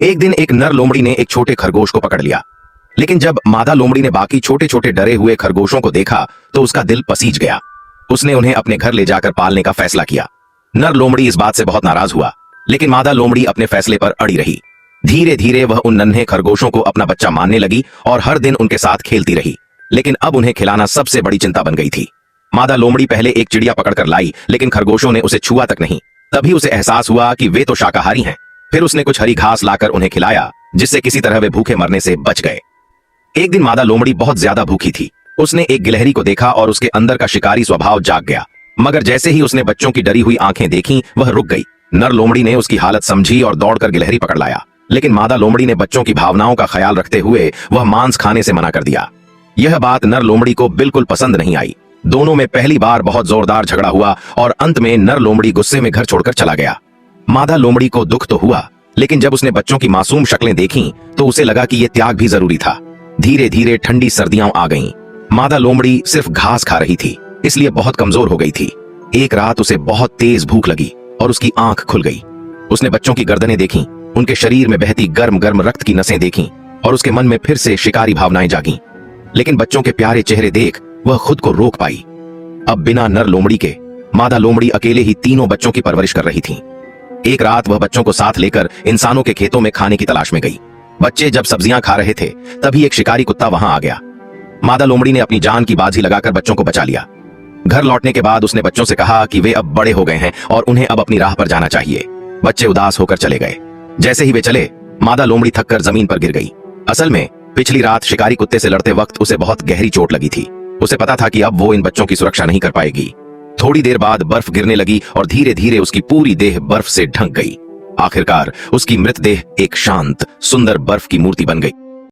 एक दिन एक नर लोमड़ी ने एक छोटे खरगोश को पकड़ लिया, लेकिन जब मादा लोमड़ी ने बाकी छोटे छोटे डरे हुए खरगोशों को देखा तो उसका दिल पसीज गया। उसने उन्हें अपने घर ले जाकर पालने का फैसला किया। नर लोमड़ी इस बात से बहुत नाराज हुआ, लेकिन मादा लोमड़ी अपने फैसले पर अड़ी रही। धीरे धीरे वह उन नन्हे खरगोशों को अपना बच्चा मानने लगी और हर दिन उनके साथ खेलती रही। लेकिन अब उन्हें खिलाना सबसे बड़ी चिंता बन गई थी। मादा लोमड़ी पहले एक चिड़िया पकड़कर लाई, लेकिन खरगोशों ने उसे छुआ तक नहीं। तभी उसे एहसास हुआ कि वे तो शाकाहारी हैं। फिर उसने कुछ हरी घास लाकर उन्हें खिलाया, जिससे किसी तरह वे भूखे मरने से बच गए। एक दिन मादा लोमड़ी बहुत ज्यादा भूखी थी। उसने एक गिलहरी को देखा और उसके अंदर का शिकारी स्वभाव जाग गया। मगर जैसे ही उसने बच्चों की डरी हुई आंखें देखी, वह रुक गई। नर लोमड़ी ने उसकी हालत समझी और दौड़कर गिलहरी पकड़ लाया, लेकिन मादा लोमड़ी ने बच्चों की भावनाओं का ख्याल रखते हुए वह मांस खाने से मना कर दिया। यह बात नर लोमड़ी को बिल्कुल पसंद नहीं आई। दोनों में पहली बार बहुत जोरदार झगड़ा हुआ और अंत में नर लोमड़ी गुस्से में घर छोड़कर चला गया। मादा लोमड़ी को दुख तो हुआ, लेकिन जब उसने बच्चों की मासूम शक्लें देखीं, तो उसे लगा कि यह त्याग भी जरूरी था। धीरे धीरे ठंडी सर्दियां आ गईं। मादा लोमड़ी सिर्फ घास खा रही थी, इसलिए बहुत कमजोर हो गई थी। एक रात उसे बहुत तेज भूख लगी और उसकी आंख खुल गई। उसने बच्चों की गर्दनें देखीं, उनके शरीर में बहती गर्म गर्म रक्त की नसें देखीं और उसके मन में फिर से शिकारी भावनाएं जागीं। लेकिन बच्चों के प्यारे चेहरे देख वह खुद को रोक पाई। अब बिना नर लोमड़ी के मादा लोमड़ी अकेले ही तीनों बच्चों की परवरिश कर रही थी। एक रात वह बच्चों को साथ लेकर इंसानों के खेतों में खाने की तलाश में गई। बच्चे जब सब्जियां खा रहे थे, तभी एक शिकारी कुत्ता वहां आ गया। मादा लोमड़ी ने अपनी जान की बाजी लगाकर बच्चों को बचा लिया। घर लौटने के बाद उसने बच्चों से कहा कि वे अब बड़े हो गए हैं और उन्हें अब अपनी राह पर जाना चाहिए। बच्चे उदास होकर चले गए। जैसे ही वे चले, मादा लोमड़ी थककर जमीन पर गिर गई। असल में पिछली रात शिकारी कुत्ते से लड़ते वक्त उसे बहुत गहरी चोट लगी थी। उसे पता था कि अब वो इन बच्चों की सुरक्षा नहीं कर पाएगी। थोड़ी देर बाद बर्फ गिरने लगी और धीरे धीरे उसकी पूरी देह बर्फ से ढक गई। आखिरकार उसकी मृतदेह एक शांत, सुंदर बर्फ की मूर्ति बन गई।